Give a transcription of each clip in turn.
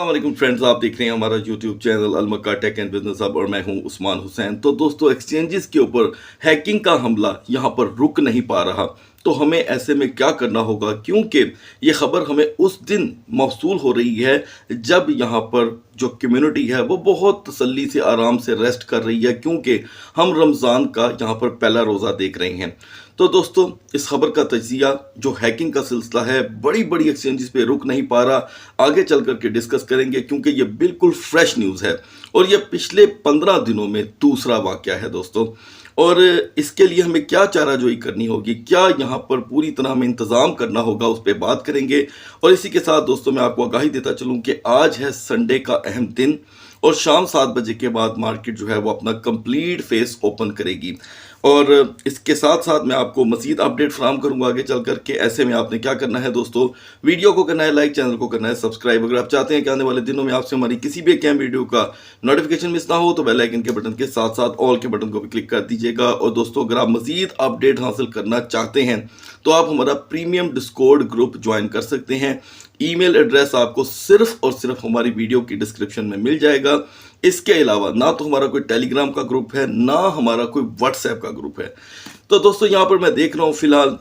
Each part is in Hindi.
अस्सलाम वालेकुम फ्रेंड्स, आप देख रहे हैं हमारा यूट्यूब चैनल अलमक्का टेक एंड बिजनेस हब और मैं हूं उस्मान हुसैन। तो दोस्तों, एक्सचेंजेस के ऊपर हैकिंग का हमला यहां पर रुक नहीं पा रहा। तो हमें ऐसे में क्या करना होगा, क्योंकि ये खबर हमें उस दिन मौसूल हो रही है जब यहाँ पर जो कम्युनिटी है वो बहुत तसल्ली से आराम से रेस्ट कर रही है, क्योंकि हम रमज़ान का यहाँ पर पहला रोज़ा देख रहे हैं। तो दोस्तों, इस खबर का तजिया जो हैकिंग का सिलसिला है बड़ी बड़ी एक्सचेंजेस पे रुक नहीं पा रहा, आगे चल करके डिस्कस करेंगे, क्योंकि ये बिल्कुल फ्रेश न्यूज़ है और ये पिछले 15 दिनों में दूसरा वाक़या है दोस्तों। और इसके लिए हमें क्या चाराजोई करनी होगी, क्या यहाँ पर पूरी तरह हमें इंतज़ाम करना होगा, उस पर बात करेंगे। और इसी के साथ दोस्तों, मैं आपको आगाही देता चलूँ कि आज है संडे का अहम दिन और शाम 7 बजे के बाद मार्केट जो है वो अपना कंप्लीट फेस ओपन करेगी। और इसके साथ साथ मैं आपको मज़ीद अपडेट फराहम करूंगा आगे चल करके। ऐसे में आपने क्या करना है दोस्तों, वीडियो को करना है लाइक, चैनल को करना है सब्सक्राइब। अगर आप चाहते हैं कि आने वाले दिनों में आपसे हमारी किसी भी कैम वीडियो का नोटिफिकेशन मिस ना हो तो बेल आइकन के बटन के साथ साथ ऑल के बटन को भी क्लिक कर दीजिएगा। और दोस्तों, अगर आप मज़ीद अपडेट हासिल करना चाहते हैं तो आप हमारा प्रीमियम डिस्कॉर्ड ग्रुप ज्वाइन कर सकते हैं। ईमेल एड्रेस आपको सिर्फ और सिर्फ हमारी वीडियो की डिस्क्रिप्शन में मिल जाएगा। इसके अलावा ना तो हमारा कोई टेलीग्राम का ग्रुप है, ना हमारा कोई व्हाट्सएप का ग्रुप है। तो दोस्तों, यहाँ पर मैं देख रहा हूँ फिलहाल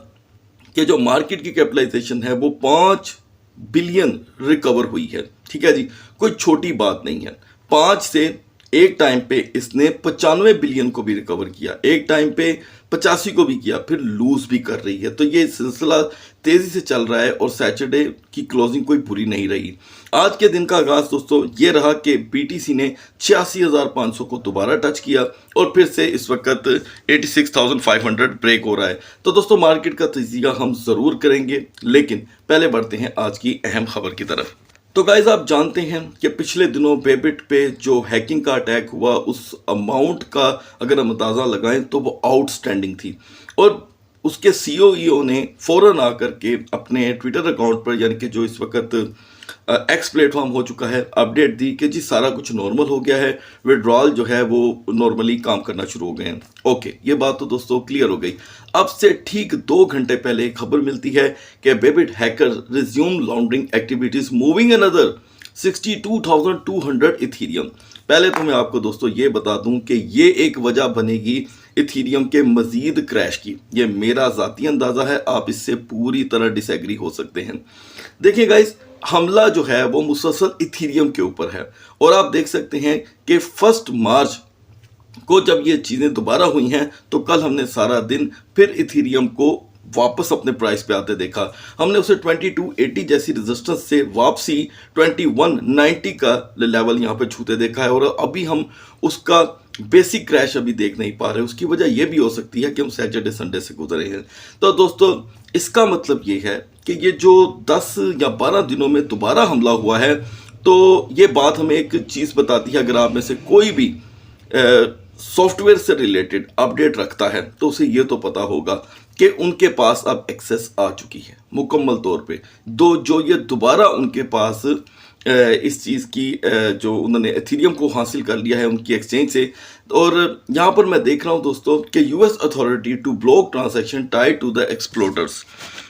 कि जो मार्केट की कैपिटलाइजेशन है वो 5 बिलियन रिकवर हुई है। ठीक है जी, कोई छोटी बात नहीं है। 5 से एक टाइम पे इसने 95 बिलियन को भी रिकवर किया, एक टाइम पे 85 को भी किया, फिर लूज भी कर रही है। तो ये सिलसिला तेजी से चल रहा है और सैटरडे की क्लोजिंग कोई बुरी नहीं रही। आज के दिन का आगाज दोस्तों ये रहा कि बीटीसी ने 86,500 को दोबारा टच किया और फिर से इस वक्त 86,500 ब्रेक हो रहा है। तो दोस्तों, मार्केट का तजिया हम ज़रूर करेंगे, लेकिन पहले बढ़ते हैं आज की अहम खबर की तरफ। तो गाइज, आप जानते हैं कि पिछले दिनों बेबिट पे जो हैकिंग का अटैक हुआ उस अमाउंट का अगर हम अंदाज़ा लगाएं तो वो आउटस्टैंडिंग थी। और उसके सीईओ ने फ़ौरन आकर के अपने ट्विटर अकाउंट पर, यानी कि जो इस वक्त एक्स प्लेटफॉर्म हो चुका है, अपडेट दी कि जी सारा कुछ नॉर्मल हो गया है, विड्रॉल जो है वो नॉर्मली काम करना शुरू हो गए हैं। ओके, ये बात तो दोस्तों क्लियर हो गई। अब से ठीक 2 घंटे पहले खबर मिलती है कि Babbitt hacker resume laundering activities moving another 62,200 Ethereum. पहले तो मैं आपको दोस्तों ये बता दूं कि ये एक वजह बनेगी इथीरियम के मजीद क्रैश की। ये मेरा ज़ाती अंदाज़ा है, आप इससे पूरी तरह डिसएग्री हो सकते हैं। देखिए गाइस, हमला जो है वो मुसलसल इथीरियम के ऊपर है और आप देख सकते हैं कि 1 मार्च को जब ये चीज़ें दोबारा हुई हैं तो कल हमने सारा दिन फिर इथीरियम को वापस अपने प्राइस पे आते देखा। हमने उसे 2280 जैसी रेजिस्टेंस से वापसी 2190 का लेवल यहाँ पे छूते देखा है और अभी हम उसका बेसिक क्रैश अभी देख नहीं पा रहे। उसकी वजह यह भी हो सकती है कि हम सैटरडे संडे से गुजरे हैं। तो दोस्तों, इसका मतलब ये है कि ये जो 10 या 12 दिनों में दोबारा हमला हुआ है, तो ये बात हमें एक चीज़ बताती है। अगर आप में से कोई भी सॉफ्टवेयर से रिलेटेड अपडेट रखता है तो उसे ये तो पता होगा कि उनके पास अब एक्सेस आ चुकी है मुकम्मल तौर पे। जो ये दोबारा उनके पास इस चीज़ की जो उन्होंने एथीरियम को हासिल कर लिया है उनकी एक्सचेंज से। और यहाँ पर मैं देख रहा हूँ दोस्तों कि US authority to block transaction tied to the exploders,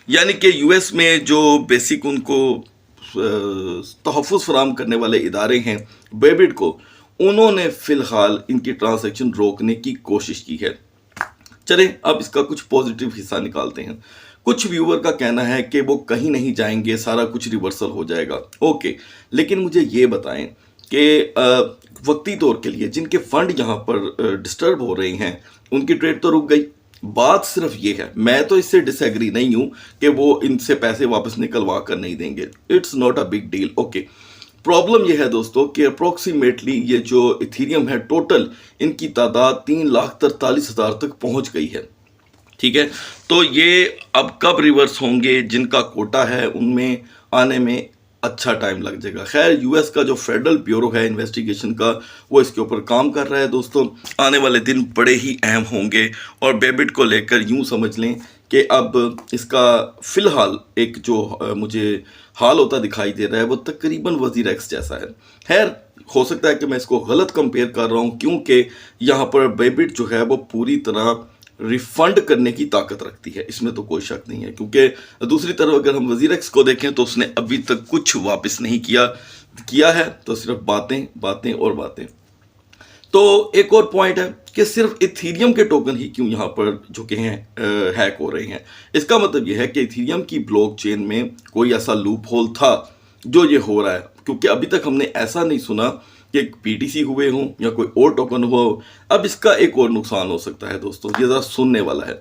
यानी कि यूएस में जो बेसिक उनको तहफ़्फ़ुज़ फराहम करने वाले इदारे हैं बेबिट को, उन्होंने फ़िलहाल इनकी ट्रांजैक्शन रोकने की कोशिश की है। चलें, अब इसका कुछ पॉजिटिव हिस्सा निकालते हैं। कुछ व्यूअर का कहना है कि वो कहीं नहीं जाएंगे, सारा कुछ रिवर्सल हो जाएगा। ओके, लेकिन मुझे ये बताएं कि वक्ती तौर के लिए जिनके फंड यहाँ पर डिस्टर्ब हो रहे हैं उनकी ट्रेड तो रुक गई। बात सिर्फ ये है, मैं तो इससे डिसएग्री नहीं हूँ कि वो इनसे पैसे वापस निकलवा कर नहीं देंगे। It's not a big deal. Okay, problem यह है दोस्तों कि अप्रोक्सीमेटली ये जो इथीरियम है टोटल इनकी तादाद 3,43,000 तक पहुंच गई है। ठीक है, तो ये अब कब रिवर्स होंगे, जिनका कोटा है उनमें आने में अच्छा टाइम लग जाएगा। खैर, यूएस का जो फेडरल ब्यूरो है इन्वेस्टिगेशन का, वो इसके ऊपर काम कर रहा है दोस्तों। आने वाले दिन बड़े ही अहम होंगे और बेबिट को लेकर यूं समझ लें कि अब इसका फ़िलहाल एक जो मुझे हाल होता दिखाई दे रहा है वो तकरीबन वज़ीर एक्स जैसा है। खैर, हो सकता है कि मैं इसको गलत कंपेयर कर रहा हूँ, क्योंकि यहाँ पर बेबिट जो है वो पूरी तरह रिफंड करने की ताकत रखती है, इसमें तो कोई शक नहीं है। क्योंकि दूसरी तरफ अगर हम वज़ीर एक्स को देखें तो उसने अभी तक कुछ वापस नहीं किया। किया है तो सिर्फ बातें बातें और बातें। तो एक और पॉइंट है कि सिर्फ इथीरियम के टोकन ही क्यों यहाँ पर झुके हैं, हैक हो रहे हैं। इसका मतलब यह है कि इथीरियम की ब्लॉकचेन में कोई ऐसा लूप होल था जो ये हो रहा है, क्योंकि अभी तक हमने ऐसा नहीं सुना कि पीटीसी हुए हों या कोई और टोकन हुआ हो। अब इसका एक और नुकसान हो सकता है दोस्तों, ये ज़रा सुनने वाला है।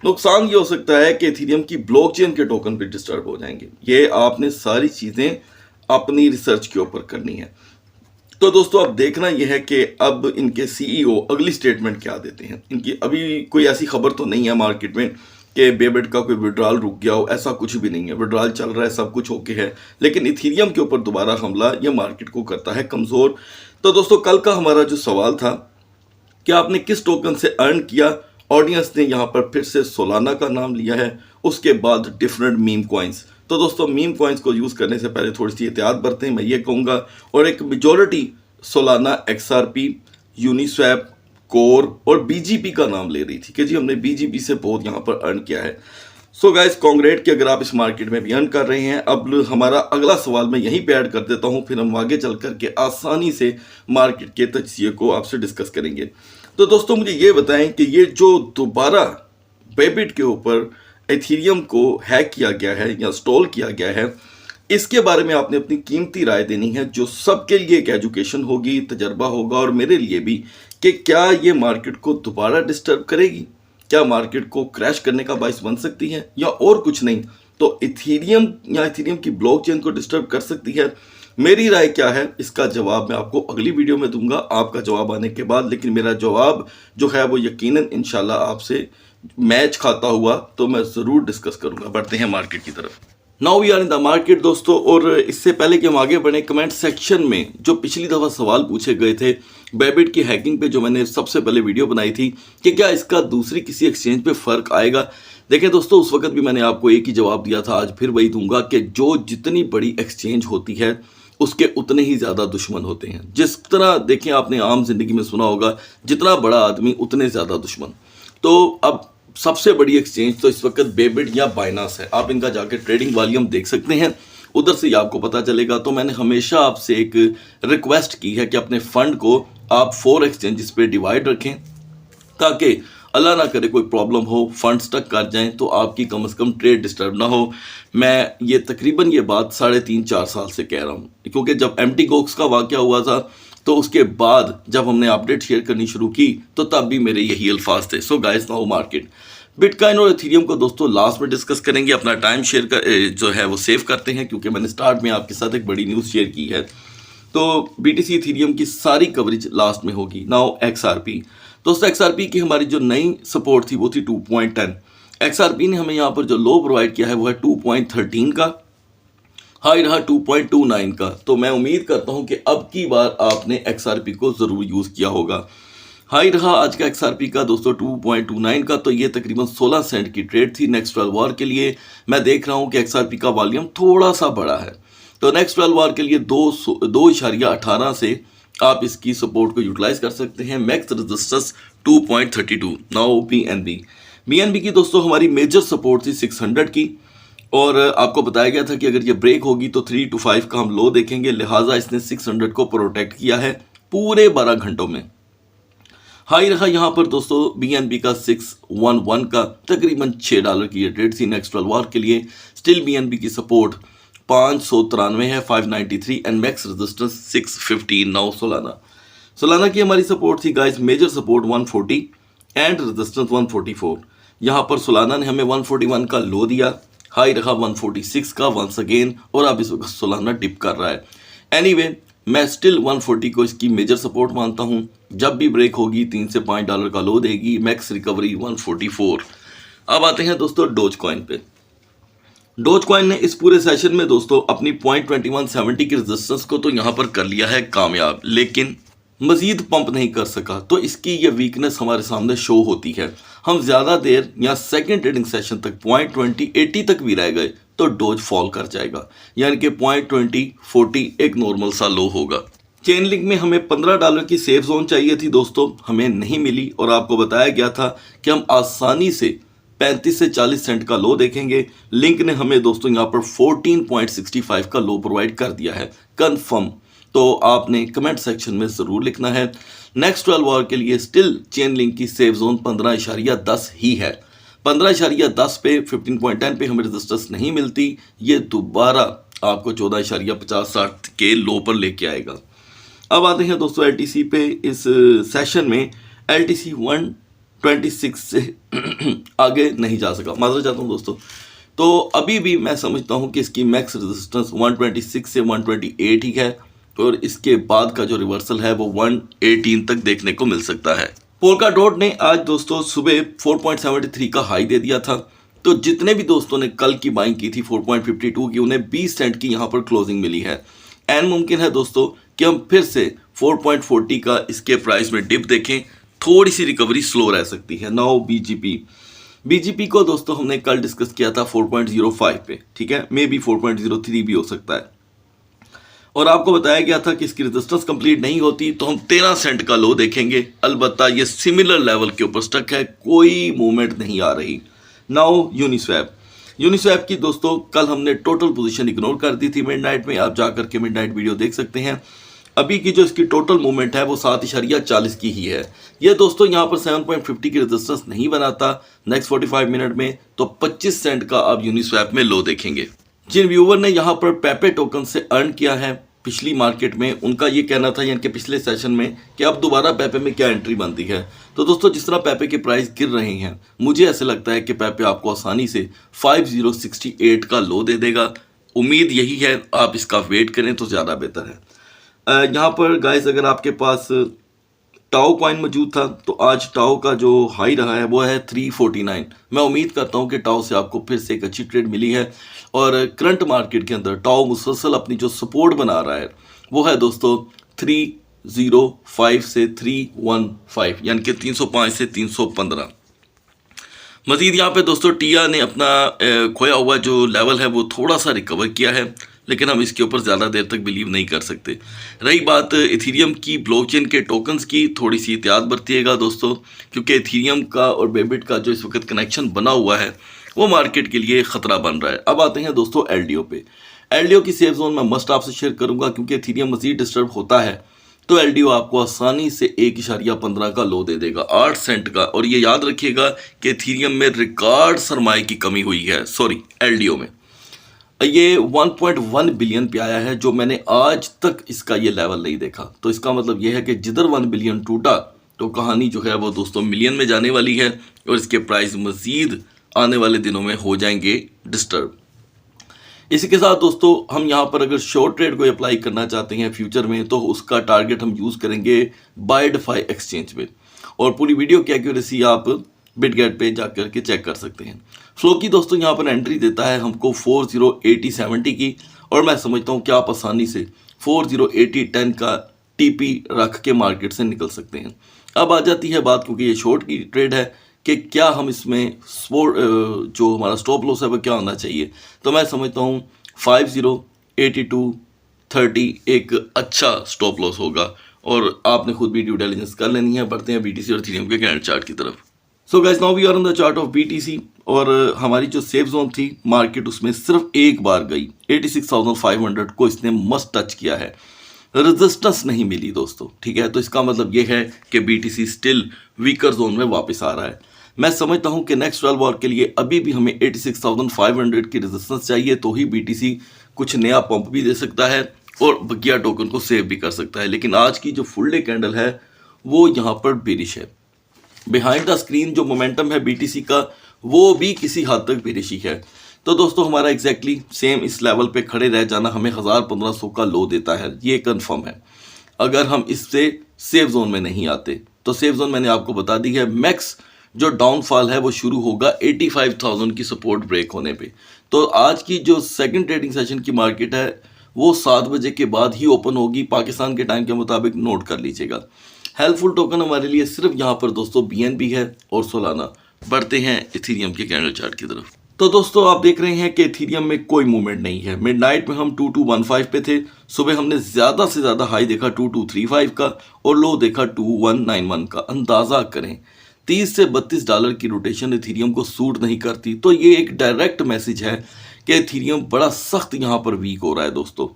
नुकसान ये हो सकता है कि इथीरियम की ब्लॉकचेन के टोकन भी डिस्टर्ब हो जाएंगे। ये आपने सारी चीज़ें अपनी रिसर्च के ऊपर करनी है। तो दोस्तों अब देखना यह है कि अब इनके सीईओ अगली स्टेटमेंट क्या देते हैं। इनकी अभी कोई ऐसी खबर तो नहीं है मार्केट में कि बेबिट का कोई विड्रॉल रुक गया हो, ऐसा कुछ भी नहीं है। विड्रॉल चल रहा है, सब कुछ ओके है, लेकिन इथीरियम के ऊपर दोबारा हमला यह मार्केट को करता है कमज़ोर। तो दोस्तों कल का हमारा जो सवाल था कि आपने किस टोकन से अर्न किया, ऑडियंस ने यहाँ पर फिर से सोलाना का नाम लिया है, उसके बाद डिफरेंट मीम कॉइन्स। तो दोस्तों मीम कॉइन्स को यूज़ करने से पहले थोड़ी सी एहतियात बरतें, मैं ये कहूँगा। और एक majority Solana, XRP, Uniswap, core और BGP का नाम ले रही थी कि जी हमने BGP से बहुत यहाँ पर अर्न किया है। सो गाइस कांग्रेट कि अगर आप इस मार्केट में भी अर्न कर रहे हैं। अब हमारा अगला सवाल मैं यहीं पे ऐड कर देता हूँ, फिर हम आगे चल करके आसानी से मार्केट के तजज़िये को आपसे डिस्कस करेंगे। तो दोस्तों मुझे ये बताएं कि ये जो दोबारा बेबिट के ऊपर एथीरियम को हैक किया गया है या स्टॉल किया गया है, इसके बारे में आपने अपनी कीमती राय देनी है, जो सबके लिए एक एजुकेशन होगी, तजर्बा होगा और मेरे लिए भी, कि क्या ये मार्केट को दोबारा डिस्टर्ब करेगी, क्या मार्केट को क्रैश करने का बाइस बन सकती है, या और कुछ नहीं तो इथीरियम या इथीरियम की ब्लॉकचेन को डिस्टर्ब कर सकती है। मेरी राय क्या है इसका जवाब मैं आपको अगली वीडियो में दूंगा, आपका जवाब आने के बाद। लेकिन मेरा जवाब जो है वो यकीनन इंशाल्लाह आपसे मैच खाता हुआ तो मैं ज़रूर डिस्कस करूंगा। बढ़ते हैं मार्केट की तरफ। Now we are in the market दोस्तों, और इससे पहले कि हम आगे बढ़े, कमेंट सेक्शन में जो पिछली दफ़ा सवाल पूछे गए थे बेबिट की हैकिंग पे, जो मैंने सबसे पहले वीडियो बनाई थी कि क्या इसका दूसरी किसी एक्सचेंज पे फ़र्क आएगा। देखें दोस्तों, उस वक्त भी मैंने आपको एक ही जवाब दिया था, आज फिर वही दूंगा कि जो जितनी बड़ी एक्सचेंज होती है उसके उतने ही ज़्यादा दुश्मन होते हैं। जिस तरह देखें आपने आम जिंदगी में सुना होगा, जितना बड़ा आदमी उतने ज़्यादा दुश्मन। तो अब सबसे बड़ी एक्सचेंज तो इस वक्त बेबिट या बाइनास है। आप इनका जाके ट्रेडिंग वॉल्यूम देख सकते हैं, उधर से ही आपको पता चलेगा। तो मैंने हमेशा आपसे एक रिक्वेस्ट की है कि अपने फंड को आप 4 एक्सचेंजेस पे डिवाइड रखें, ताकि अल्लाह ना करे कोई प्रॉब्लम हो, फंड स्टक कर जाएं तो आपकी कम से कम ट्रेड डिस्टर्ब ना हो। मैं ये तकरीबन ये बात 3.5-4 साल से कह रहा हूँ, क्योंकि जब एम्प्टी गोक्स का वाक़या हुआ था तो उसके बाद जब हमने अपडेट शेयर करनी शुरू की तो तब भी मेरे यही अल्फाज थे। सो गाइस नाउ मार्केट, बिटकॉइन और इथीरियम को दोस्तों लास्ट में डिस्कस करेंगे। अपना टाइम शेयर कर जो है वो सेव करते हैं, क्योंकि मैंने स्टार्ट में आपके साथ एक बड़ी न्यूज़ शेयर की है। तो BTC इथीरियम की सारी कवरेज लास्ट में होगी। नाउ XRP दोस्तों, XRP की हमारी जो नई सपोर्ट थी वो थी 2.10। XRP ने हमें यहाँ पर जो लो प्रोवाइड किया है वो है 2.13 का, हाई रहा 2.29 का। तो मैं उम्मीद करता हूँ कि अब की बार आपने XRP को ज़रूर यूज़ किया होगा। हाई रहा आज का XRP का दोस्तों 2.29 का, तो ये तकरीबन 16 सेंट की ट्रेड थी नेक्स्ट 12 आवर के लिए। मैं देख रहा हूँ कि XRP का वॉल्यूम थोड़ा सा बड़ा है, तो नेक्स्ट 12 आवर के लिए 2.18 से आप इसकी सपोर्ट को यूटिलाइज कर सकते हैं। Max resistance 2.32। नाउ BNB की दोस्तों हमारी मेजर सपोर्ट थी 600 की, और आपको बताया गया था कि अगर ये ब्रेक होगी तो 3 to 5 का हम लो देखेंगे, लिहाजा इसने 600 को प्रोटेक्ट किया है पूरे 12 घंटों में। हाई रहा यहाँ पर दोस्तों BNB का 611 का, तकरीबन $6 की ये ट्रेड थी नेक्स्ट 12 आवर के लिए। स्टिल BNB की सपोर्ट 593 है, 593, and max resistance 615। Now Solana की हमारी सपोर्ट थी guys, major support 140 and resistance 144। यहाँ पर सोलाना ने हमें 141 का लो दिया, हाई रखा 146 का वंस अगेन, और अब इस वक्त सोलाना डिप कर रहा है। एनीवे मैं स्टिल 140 को इसकी मेजर सपोर्ट मानता हूँ। जब भी ब्रेक होगी $3 से $5 का लो देगी, मैक्स रिकवरी 144। अब आते हैं दोस्तों डोज कॉइन पे। डोज कॉइन ने इस पूरे सेशन में दोस्तों अपनी 0.2170 की रेजिस्टेंस को तो यहाँ पर कर लिया है कामयाब, लेकिन मजीद पंप नहीं कर सका। तो इसकी ये वीकनेस हमारे सामने शो होती है। हम ज़्यादा देर या सेकेंड ट्रेडिंग सेशन तक 0.2080 तक भी रह गए तो डोज फॉल कर जाएगा, यानी कि 0.2040 एक नॉर्मल सा लो होगा। चेन लिंक में हमें $15 की सेफ जोन चाहिए थी दोस्तों, हमें नहीं मिली, और आपको बताया गया था कि हम आसानी से 35 से 40 सेंट का लो देखेंगे। लिंक ने हमें दोस्तों यहाँ पर 14.65 का लो प्रोवाइड कर दिया है। कंफर्म? तो आपने कमेंट सेक्शन में ज़रूर लिखना है। नेक्स्ट 12 आवर के लिए स्टिल चेन लिंक की सेफ जोन 15.10 ही है। 15.10 पे 15.10 पे हमें रेजिस्टेंस नहीं मिलती, ये दोबारा आपको 14.50-60 के लो पर लेके आएगा। अब आते हैं दोस्तों एलटीसी पे। इस सेशन में एलटीसी 126 से आगे नहीं जा सका, माजरा चाहता हूँ दोस्तों। तो अभी भी मैं समझता हूँ कि इसकी मैक्स रेजिस्टेंस 126 से 128 ही है, और इसके बाद का जो रिवर्सल है वो 118 तक देखने को मिल सकता है। पोल्का डॉट ने आज दोस्तों सुबह 4.73 का हाई दे दिया था। तो जितने भी दोस्तों ने कल की बाइंग की थी 4.52 की, उन्हें 20 सेंट की यहाँ पर क्लोजिंग मिली है। एंड मुमकिन है दोस्तों कि हम फिर से 4.40 का इसके प्राइस में डिप देखें, थोड़ी सी रिकवरी स्लो रह सकती है। नाउ बीजीपी को दोस्तों हमने कल डिस्कस किया था 4.05 पे, ठीक है, मे बी 4.03 भी हो सकता है। और आपको बताया गया था कि इसकी रेजिस्टेंस कंप्लीट नहीं होती तो हम 13 सेंट का लो देखेंगे। अलबत्ता ये सिमिलर लेवल के ऊपर स्टक है, कोई मूवमेंट नहीं आ रही। नाउ यूनिस्वैप की दोस्तों कल हमने टोटल पोजीशन इग्नोर कर दी थी मिडनाइट में, आप जाकर के मिडनाइट वीडियो देख सकते हैं। अभी की जो इसकी टोटल मूवमेंट है वो 7.40 की ही है। ये दोस्तों यहाँ पर 7.50 की रेजिस्टेंस नहीं बनाता नेक्स्ट 45 मिनट में, तो 25 सेंट का आप यूनिस्वैप में लो देखेंगे। जिन व्यूवर ने यहाँ पर पेपे टोकन से अर्न किया है पिछली मार्केट में, उनका ये कहना था यानी कि पिछले सेशन में कि अब दोबारा पेपे में क्या एंट्री बनती है। तो दोस्तों जिस तरह पेपे के प्राइस गिर रहे हैं, मुझे ऐसे लगता है कि पेपे आपको आसानी से 5068 का लो दे देगा। उम्मीद यही है, आप इसका वेट करें तो ज़्यादा बेहतर है। यहाँ पर गाइस अगर आपके पास टाओ कॉइन मौजूद था तो आज टाओ का जो हाई रहा है वो है 349। मैं उम्मीद करता हूँ कि टाओ से आपको फिर से एक अच्छी ट्रेड मिली है। और करंट मार्केट के अंदर टाओ मुसलसल अपनी जो सपोर्ट बना रहा है वो है दोस्तों 305 से 315, यानी कि 305 से 315। मजीद यहाँ पे दोस्तों टिया ने अपना खोया हुआ जो लेवल है वो थोड़ा सा रिकवर किया है, लेकिन हम इसके ऊपर ज़्यादा देर तक बिलीव नहीं कर सकते। रही बात इथीरियम की ब्लॉकचेन के टोकन्स की, थोड़ी सी एहतियात बरतिएगा दोस्तों, क्योंकि इथीरियम का और बेबिट का जो इस वक्त कनेक्शन बना हुआ है वो मार्केट के लिए ख़तरा बन रहा है। अब आते हैं दोस्तों एलडीओ पे। एलडीओ की सेफ जोन मैं मस्ट आपसे शेयर करूँगा, क्योंकि इथीरियम मजीद डिस्टर्ब होता है तो एलडीओ आपको आसानी से 1.15 का लो दे देगा, 8 सेंट का। और ये याद रखिएगा कि इथीरियम में रिकॉर्ड सरमाए की कमी हुई है, सॉरी एलडीओ में। ये 1.1 बिलियन पे आया है, जो मैंने आज तक इसका ये लेवल नहीं देखा। तो इसका मतलब ये है कि जिधर 1 बिलियन टूटा तो कहानी जो है वो दोस्तों मिलियन में जाने वाली है, और इसके प्राइस मजीद आने वाले दिनों में हो जाएंगे डिस्टर्ब। इसी के साथ दोस्तों हम यहाँ पर अगर शॉर्ट ट्रेड को अप्लाई करना चाहते हैं फ्यूचर में, तो उसका टारगेट हम यूज़ करेंगे बायडफाई एक्सचेंज पे। और पूरी वीडियो की एक्यूरेसी आप बिटगेट पे जाकर के चेक कर सकते हैं। फ्लो की दोस्तों यहाँ पर एंट्री देता है हमको 408070 की, और मैं समझता हूँ कि आप आसानी से 408010 का टीपी रख के मार्केट से निकल सकते हैं। अब आ जाती है बात, क्योंकि ये शॉर्ट की ट्रेड है, कि क्या हम इसमें जो हमारा स्टॉप लॉस है वो क्या होना चाहिए। तो मैं समझता हूँ 508230 एक अच्छा स्टॉप लॉस होगा, और आपने खुद भी ड्यू डिलिजेंस कर लेनी है। बढ़ते हैं बीटीसी और इथेरियम के कैंडल चार्ट की तरफ। So guys now we are on the chart of BTC, और हमारी जो सेफ जोन थी मार्केट उसमें सिर्फ एक बार गई, 86,500 को इसने मस्ट टच किया है, रेजिस्टेंस नहीं मिली दोस्तों, ठीक है। तो इसका मतलब ये है कि बीटीसी स्टिल वीकर जोन में वापस आ रहा है। मैं समझता हूं कि नेक्स्ट 12 आवर के लिए अभी भी हमें 86,500 की रेजिस्टेंस चाहिए, तो ही बीटीसी कुछ नया पंप भी दे सकता है और बगिया टोकन को सेव भी कर सकता है। लेकिन आज की जो फुल डे कैंडल है वो यहाँ पर बेरिश है। बिहाइंड द स्क्रीन जो मोमेंटम है बीटीसी का वो भी किसी हद तक बेरिशी है। तो दोस्तों हमारा एग्जैक्टली सेम इस लेवल पे खड़े रह जाना हमें 1500 का लो देता है, ये कंफर्म है। अगर हम इससे सेफ जोन में नहीं आते तो सेफ जोन मैंने आपको बता दी है, मैक्स जो डाउनफॉल है वो शुरू होगा 85,000 की सपोर्ट ब्रेक होने पे। तो आज की जो सेकंड ट्रेडिंग सेशन की मार्केट है वो 7 बजे के बाद ही ओपन होगी पाकिस्तान के टाइम के मुताबिक, नोट कर लीजिएगा। हेल्पफुल टोकन हमारे लिए सिर्फ यहाँ पर दोस्तों BNB है और सोलाना। बढ़ते हैं इथीरियम के कैंडल चार्ट की तरफ। तो दोस्तों आप देख रहे हैं कि इथीरियम में कोई मूवमेंट नहीं है। मिडनाइट में हम 2215 पे थे, सुबह हमने ज़्यादा से ज़्यादा हाई देखा 2235 का और लो देखा 2191 का। अंदाज़ा करें $30 से $32 की रोटेशन इथीरियम को सूट नहीं करती। तो ये एक डायरेक्ट मैसेज है कि इथीरियम बड़ा सख्त यहाँ पर वीक हो रहा है दोस्तों।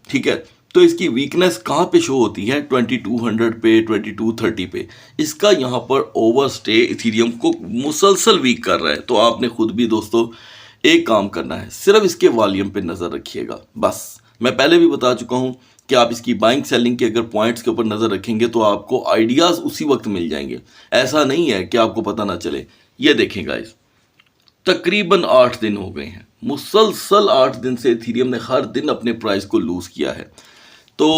ठीक है। तो इसकी वीकनेस कहाँ पे शो होती है? 2200 पे, 2230 पे। इसका यहाँ पर ओवरस्टे इथेरियम को मुसलसल वीक कर रहा है। तो आपने खुद भी दोस्तों एक काम करना है, सिर्फ इसके वॉल्यूम पे नज़र रखिएगा बस। मैं पहले भी बता चुका हूँ कि आप इसकी बाइंग सेलिंग के अगर पॉइंट्स के ऊपर नज़र रखेंगे तो आपको आइडियाज़ उसी वक्त मिल जाएंगे। ऐसा नहीं है कि आपको पता ना चले। ये देखें गाइस, तकरीबन 8 दिन हो गए हैं, मुसलसल 8 दिन से इथेरियम ने हर दिन अपने प्राइस को लूज़ किया है। तो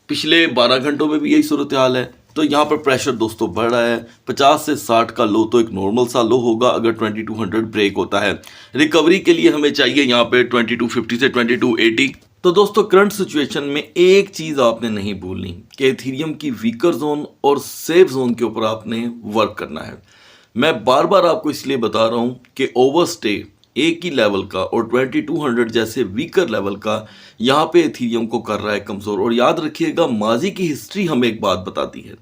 पिछले 12 घंटों में भी यही सूरत हाल है। तो यहाँ पर प्रेशर दोस्तों बढ़ रहा है। 50 से 60 का लो तो एक नॉर्मल सा लो होगा अगर 2200 ब्रेक होता है। रिकवरी के लिए हमें चाहिए यहाँ पे 2250 से 2280। तो दोस्तों करंट सिचुएशन में एक चीज़ आपने नहीं भूलनी कि इथेरियम की वीकर जोन और सेफ जोन के ऊपर आपने वर्क करना है। मैं बार बार आपको इसलिए बता रहा हूँ कि ओवरस्टे एक ही लेवल का और 2200 जैसे वीकर लेवल का यहाँ पे इथेरियम को कर रहा है कमज़ोर। और याद रखिएगा, माजी की हिस्ट्री हमें एक बात बताती है।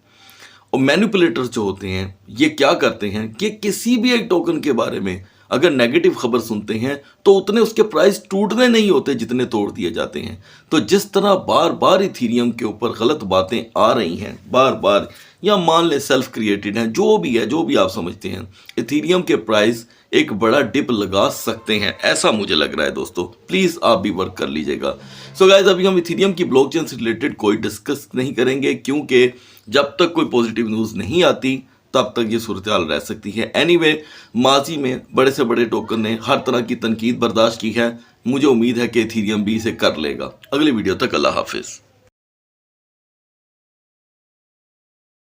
और मैनिपुलेटर्स जो होते हैं ये क्या करते हैं कि किसी भी एक टोकन के बारे में अगर नेगेटिव खबर सुनते हैं तो उतने उसके प्राइस टूटने नहीं होते जितने तोड़ दिए जाते हैं। तो जिस तरह बार बार इथेरियम के ऊपर गलत बातें आ रही हैं बार बार, या मान ले सेल्फ क्रिएटेड हैं, जो भी है, जो भी आप समझते हैं, इथेरियम के प्राइस एक बड़ा डिप लगा सकते हैं, ऐसा मुझे लग रहा है दोस्तों। प्लीज़ आप भी वर्क कर लीजिएगा। सो गाइस, अभी हम इथेरियम की ब्लॉकचेन से रिलेटेड कोई डिस्कस नहीं करेंगे क्योंकि जब तक कोई पॉजिटिव न्यूज़ नहीं आती तब तक ये सूरत हाल रह सकती है। एनीवे, माजी में बड़े से बड़े टोकन ने हर तरह की तनकीद बर्दाश्त की है। मुझे उम्मीद है कि इथेरियम भी इसे कर लेगा। अगली वीडियो तक अल्लाह हाफिज़।